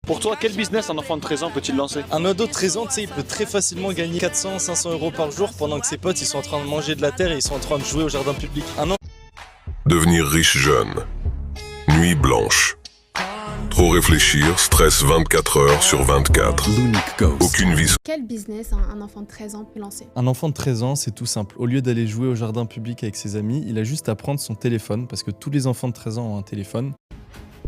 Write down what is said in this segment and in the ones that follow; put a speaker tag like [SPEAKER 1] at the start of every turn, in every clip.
[SPEAKER 1] Pour toi, quel business un enfant de 13 ans peut-il lancer?
[SPEAKER 2] Un ado de 13 ans, tu sais, il peut très facilement gagner 400-500 euros par jour pendant que ses potes ils sont en train de manger de la terre et ils sont en train de jouer au jardin public.
[SPEAKER 3] Devenir riche jeune. Nuit blanche. Trop réfléchir, stress 24 heures sur 24. Aucune vie.
[SPEAKER 4] Quel business un enfant de 13 ans peut lancer?
[SPEAKER 2] Un enfant de 13 ans, c'est tout simple. Au lieu d'aller jouer au jardin public avec ses amis, il a juste à prendre son téléphone, parce que tous les enfants de 13 ans ont un téléphone.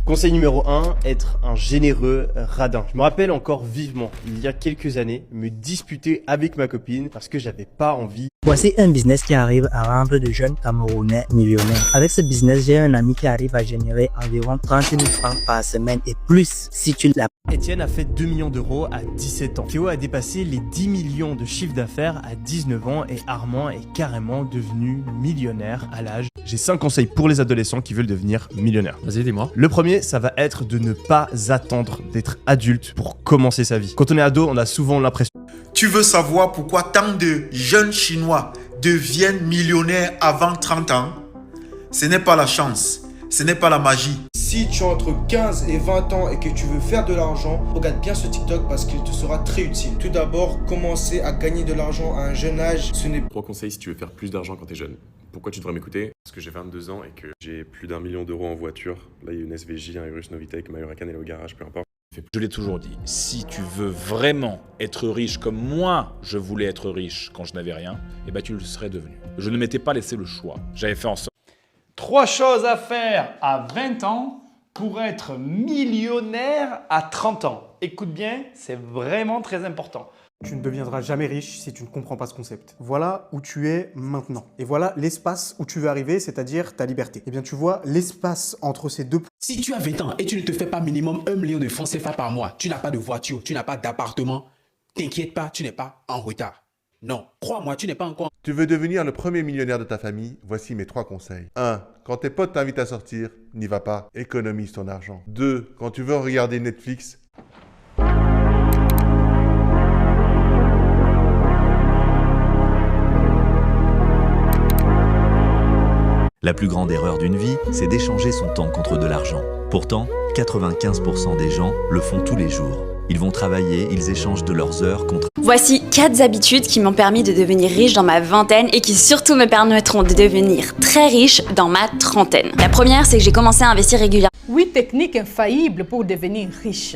[SPEAKER 5] Conseil numéro 1, être un généreux radin. Je me rappelle encore vivement, il y a quelques années, me disputer avec ma copine parce que j'avais pas envie.
[SPEAKER 6] Voici un business qui arrive à rendre de jeunes Camerounais millionnaires. Avec ce business, j'ai un ami qui arrive à générer environ 30 000 francs par semaine et plus si tu l'as.
[SPEAKER 5] Étienne a fait 2 millions d'euros à 17 ans. Théo a dépassé les 10 millions de chiffre d'affaires à 19 ans et Armand est carrément devenu millionnaire à l'âge. J'ai 5 conseils pour les adolescents qui veulent devenir millionnaires.
[SPEAKER 7] Vas-y, dis-moi.
[SPEAKER 5] Le premier, ça va être de ne pas attendre d'être adulte pour commencer sa vie. Quand on est ado, on a souvent l'impression.
[SPEAKER 8] Tu veux savoir pourquoi tant de jeunes Chinois deviennent millionnaires avant 30 ans? Ce n'est pas la chance, ce n'est pas la magie.
[SPEAKER 9] Si tu as entre 15 et 20 ans et que tu veux faire de l'argent, regarde bien ce TikTok parce qu'il te sera très utile. Tout d'abord, commencer à gagner de l'argent à un jeune âge, ce n'est pas...
[SPEAKER 10] 3 conseils si tu veux faire plus d'argent quand tu es jeune. Pourquoi tu devrais m'écouter? Parce que j'ai 22 ans et que j'ai plus d'1 million d'euros en voiture. Là, il y a une SVJ, un Urus Novitec, ma Huracan, elle est au garage, peu importe.
[SPEAKER 11] Je l'ai toujours dit, si tu veux vraiment être riche comme moi je voulais être riche quand je n'avais rien, eh ben tu le serais devenu. Je ne m'étais pas laissé le choix. J'avais fait en sorte.
[SPEAKER 12] 3 choses à faire à 20 ans pour être millionnaire à 30 ans. Écoute bien, c'est vraiment très important.
[SPEAKER 13] Tu ne deviendras jamais riche si tu ne comprends pas ce concept. Voilà où tu es maintenant. Et voilà l'espace où tu veux arriver, c'est-à-dire ta liberté. Eh bien, tu vois, l'espace entre ces deux...
[SPEAKER 14] Si tu as 20 ans et tu ne te fais pas minimum 1 million de francs CFA par mois, tu n'as pas de voiture, tu n'as pas d'appartement, t'inquiète pas, tu n'es pas en retard. Non, crois-moi, tu n'es pas encore...
[SPEAKER 15] Tu veux devenir le premier millionnaire de ta famille? Voici mes 3 conseils. 1. Quand tes potes t'invitent à sortir, n'y va pas. Économise ton argent. 2. Quand tu veux regarder Netflix,
[SPEAKER 16] La plus grande erreur d'une vie, c'est d'échanger son temps contre de l'argent. Pourtant, 95% des gens le font tous les jours. Ils vont travailler, ils échangent de leurs heures contre...
[SPEAKER 17] Voici 4 habitudes qui m'ont permis de devenir riche dans ma vingtaine et qui surtout me permettront de devenir très riche dans ma trentaine. La première, c'est que j'ai commencé à investir régulièrement.
[SPEAKER 18] 8 techniques infaillibles pour devenir riche.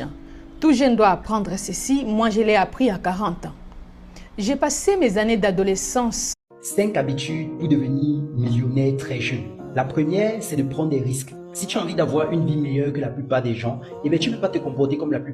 [SPEAKER 18] Tout jeune doit apprendre ceci, moi je l'ai appris à 40 ans. J'ai passé mes années d'adolescence.
[SPEAKER 6] 5 habitudes pour devenir millionnaire très jeune. La première, c'est de prendre des risques. Si tu as envie d'avoir une vie meilleure que la plupart des gens, eh bien, tu ne peux pas te comporter comme la plupart.